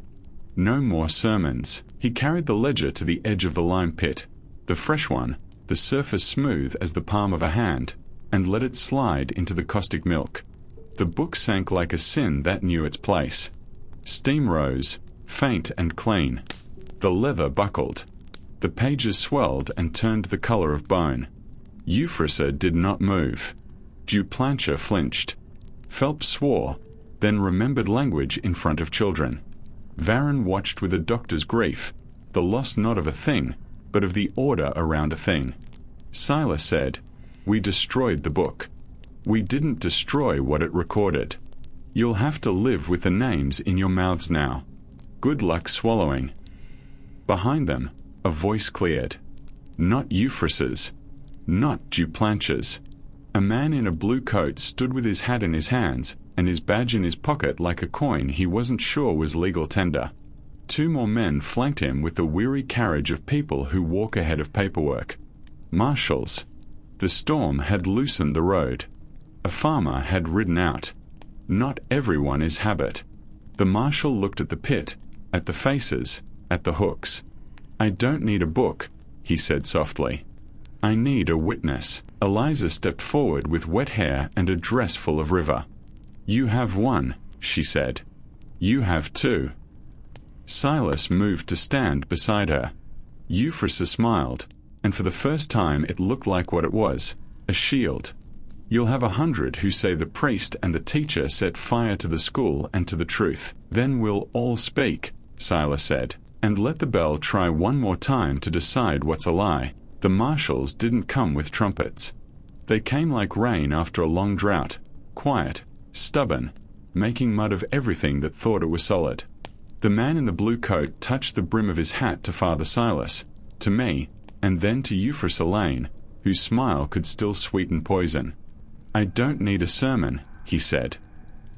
No more sermons. He carried the ledger to the edge of the lime pit, the fresh one, the surface smooth as the palm of a hand, and let it slide into the caustic milk. The book sank like a sin that knew its place. Steam rose, faint and clean. The leather buckled. The pages swelled and turned the color of bone. Euphrasie did not move. Duplancher flinched. Phelps swore, then remembered language in front of children. Varon watched with a doctor's grief, the loss not of a thing, but of the order around a thing. Silas said, "We destroyed the book. We didn't destroy what it recorded. You'll have to live with the names in your mouths now. Good luck swallowing." Behind them, a voice cleared. Not Euphrasie's. Not Duplancher's. A man in a blue coat stood with his hat in his hands and his badge in his pocket like a coin he wasn't sure was legal tender. Two more men flanked him with the weary carriage of people who walk ahead of paperwork. Marshals. The storm had loosened the road. A farmer had ridden out. Not everyone is habit. The marshal looked at the pit, at the faces, at the hooks. "I don't need a book," he said softly. "I need a witness." Eliza stepped forward with wet hair and a dress full of river. "You have one," she said. "You have two." Silas moved to stand beside her. Euphrasie smiled, and for the first time it looked like what it was, a shield. "You'll have 100 who say the priest and the teacher set fire to the school and to the truth. Then we'll all speak," Silas said, "and let the bell try one more time to decide what's a lie." The marshals didn't come with trumpets. They came like rain after a long drought, quiet, stubborn, making mud of everything that thought it was solid. The man in the blue coat touched the brim of his hat to Father Silas, to me, and then to Euphrasie Lane, whose smile could still sweeten poison. "I don't need a sermon," he said.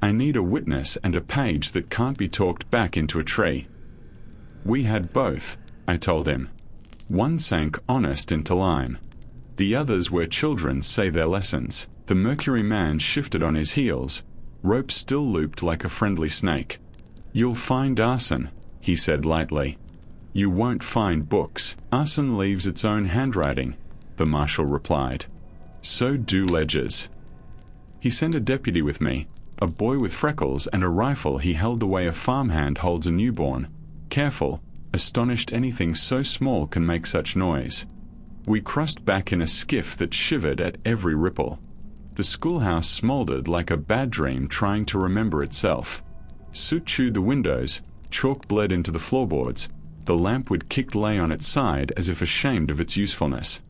"I need a witness and a page that can't be talked back into a tree." "We had both," I told him. "One sank honest into lime. The others where children say their lessons." The Mercury man shifted on his heels, rope still looped like a friendly snake. "You'll find arson," he said lightly. "You won't find books. Arson leaves its own handwriting," the marshal replied. "So do ledgers." He sent a deputy with me, a boy with freckles and a rifle he held the way a farmhand holds a newborn, careful, astonished anything so small can make such noise. We crossed back in a skiff that shivered at every ripple. The schoolhouse smoldered like a bad dream trying to remember itself. Soot chewed the windows, chalk bled into the floorboards, the lampwood kicked lay on its side as if ashamed of its usefulness.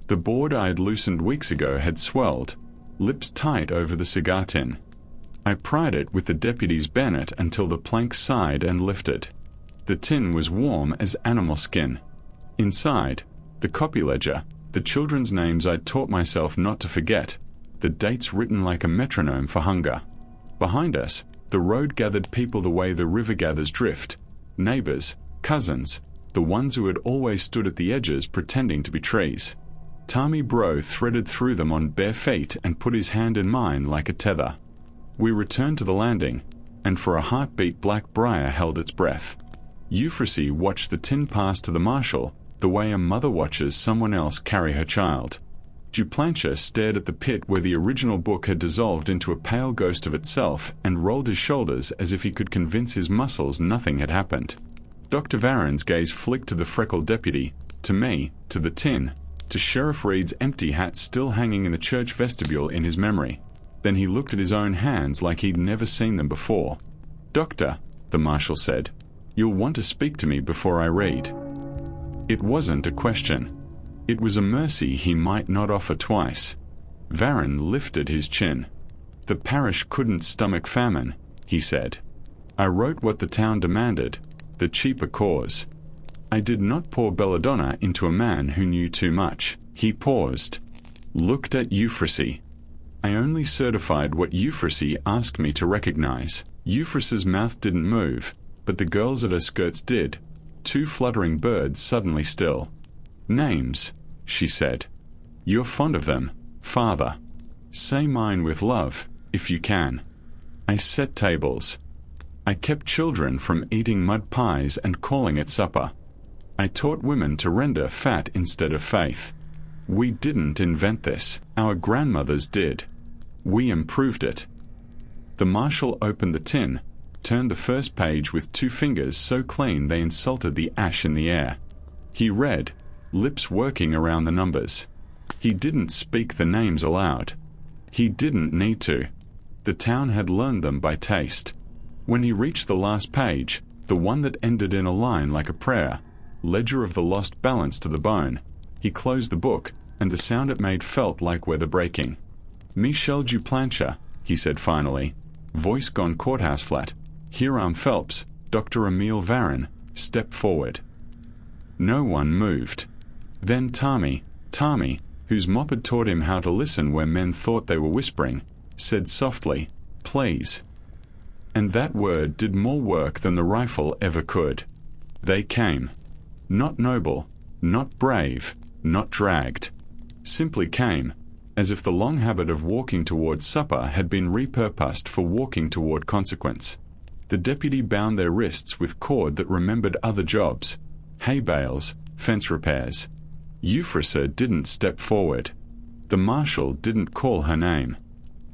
The board I had loosened weeks ago had swelled, lips tight over the cigar tin. I pried it with the deputy's bayonet until the plank sighed and lifted. The tin was warm as animal skin. Inside, the copy ledger, the children's names I'd taught myself not to forget, the dates written like a metronome for hunger. Behind us, the road gathered people the way the river gathers drift, neighbors, cousins, the ones who had always stood at the edges pretending to be trees. Tommy Bro threaded through them on bare feet and put his hand in mine like a tether. We returned to the landing, and for a heartbeat Black Briar held its breath. Euphrasie watched the tin pass to the marshal, the way a mother watches someone else carry her child. Duplancher stared at the pit where the original book had dissolved into a pale ghost of itself and rolled his shoulders as if he could convince his muscles nothing had happened. Dr. Varon's gaze flicked to the freckled deputy, to me, to the tin, to Sheriff Reed's empty hat still hanging in the church vestibule in his memory. Then he looked at his own hands like he'd never seen them before. "Doctor," the marshal said, "you'll want to speak to me before I read." It wasn't a question. It was a mercy he might not offer twice. Varan lifted his chin. The parish couldn't stomach famine, he said. I wrote what the town demanded, the cheaper cause. I did not pour belladonna into a man who knew too much. He paused, looked at Euphrasie. I only certified what Euphrasie asked me to recognize. Euphrasie's mouth didn't move, but the girls at her skirts did, two fluttering birds suddenly still. Names, she said. You're fond of them, father. Say mine with love, if you can. I set tables. I kept children from eating mud pies and calling it supper. I taught women to render fat instead of faith. We didn't invent this. Our grandmothers did. We improved it. The marshal opened the tin, turned the first page with two fingers so clean they insulted the ash in the air. He read, lips working around the numbers. He didn't speak the names aloud. He didn't need to. The town had learned them by taste. When he reached the last page, the one that ended in a line like a prayer, ledger of the lost balance to the bone, he closed the book, and the sound it made felt like weather breaking. Michel Duplancher, he said finally, voice gone courthouse flat. Hiram Phelps, Dr. Emile Varan, stepped forward. No one moved. Then Tommy, whose mop had taught him how to listen where men thought they were whispering, said softly, please. And that word did more work than the rifle ever could. They came. Not noble, not brave, not dragged. Simply came, as if the long habit of walking toward supper had been repurposed for walking toward consequence. The deputy bound their wrists with cord that remembered other jobs, hay bales, fence repairs. Euphrasie didn't step forward. The marshal didn't call her name.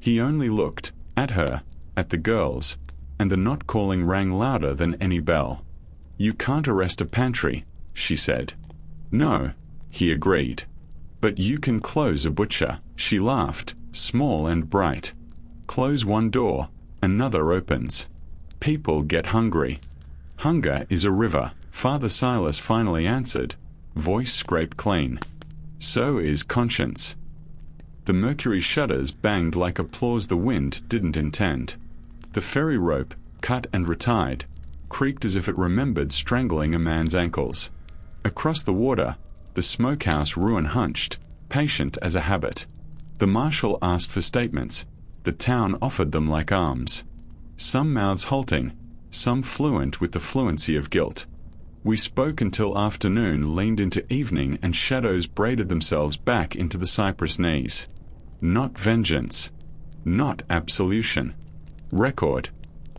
He only looked, at her, at the girls, and the not calling rang louder than any bell. You can't arrest a pantry, she said. No, he agreed. But you can close a butcher. She laughed, small and bright. Close one door, another opens. People get hungry. Hunger is a river, Father Silas finally answered, voice scraped clean. So is conscience. The mercury shutters banged like applause the wind didn't intend. The ferry rope, cut and retied, creaked as if it remembered strangling a man's ankles. Across the water, the smokehouse ruin hunched, patient as a habit. The marshal asked for statements. The town offered them like arms. Some mouths halting, some fluent with the fluency of guilt. We spoke until afternoon leaned into evening and shadows braided themselves back into the cypress knees. Not vengeance. Not absolution. Record.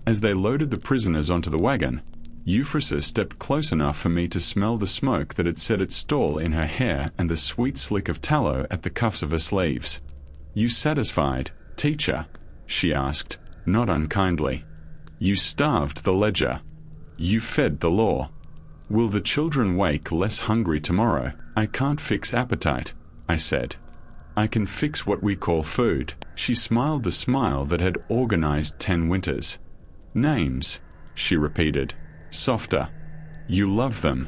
As they loaded the prisoners onto the wagon, Euphrasie stepped close enough for me to smell the smoke that had set its stall in her hair and the sweet slick of tallow at the cuffs of her sleeves. You satisfied, teacher? She asked, not unkindly. You starved the ledger. You fed the law. Will the children wake less hungry tomorrow? I can't fix appetite, I said. I can fix what we call food. She smiled the smile that had organized 10 winters. Names, she repeated, softer. You love them.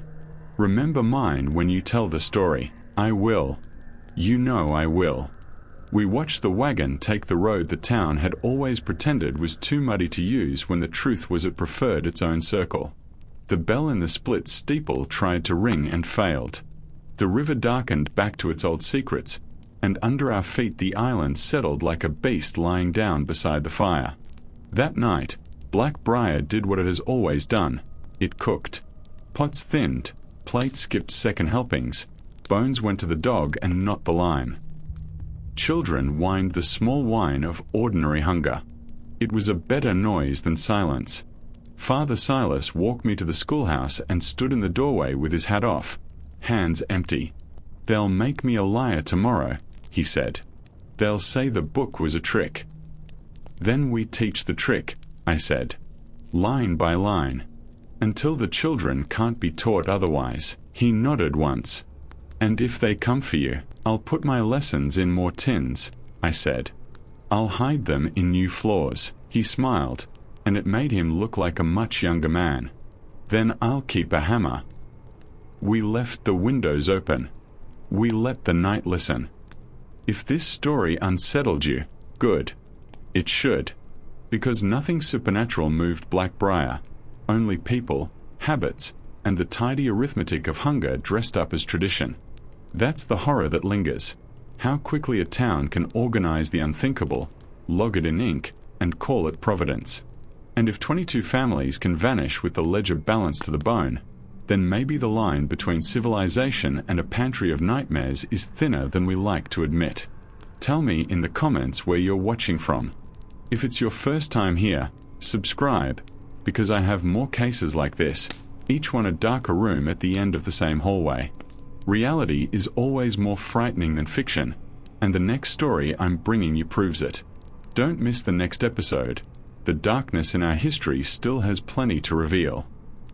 Remember mine when you tell the story. I will. You know I will. We watched the wagon take the road the town had always pretended was too muddy to use when the truth was it preferred its own circle. The bell in the split steeple tried to ring and failed. The river darkened back to its old secrets, and under our feet the island settled like a beast lying down beside the fire. That night, Blackbriar did what it has always done. It cooked. Pots thinned, plates skipped second helpings, bones went to the dog and not the lime. Children whined the small whine of ordinary hunger. It was a better noise than silence. Father Silas walked me to the schoolhouse and stood in the doorway with his hat off, hands empty. They'll make me a liar tomorrow, he said. They'll say the book was a trick. Then we teach the trick, I said, line by line, until the children can't be taught otherwise. He nodded once. And if they come for you, I'll put my lessons in more tins, I said. I'll hide them in new floors. He smiled, and it made him look like a much younger man. Then I'll keep a hammer. We left the windows open. We let the night listen. If this story unsettled you, good. It should. Because nothing supernatural moved Blackbriar. Only people, habits, and the tidy arithmetic of hunger dressed up as tradition. That's the horror that lingers. How quickly a town can organize the unthinkable, log it in ink, and call it Providence. And if 22 families can vanish with the ledger balanced to the bone, then maybe the line between civilization and a pantry of nightmares is thinner than we like to admit. Tell me in the comments where you're watching from. If it's your first time here, subscribe, because I have more cases like this, each one a darker room at the end of the same hallway. Reality is always more frightening than fiction, and the next story I'm bringing you proves it. Don't miss the next episode. The darkness in our history still has plenty to reveal.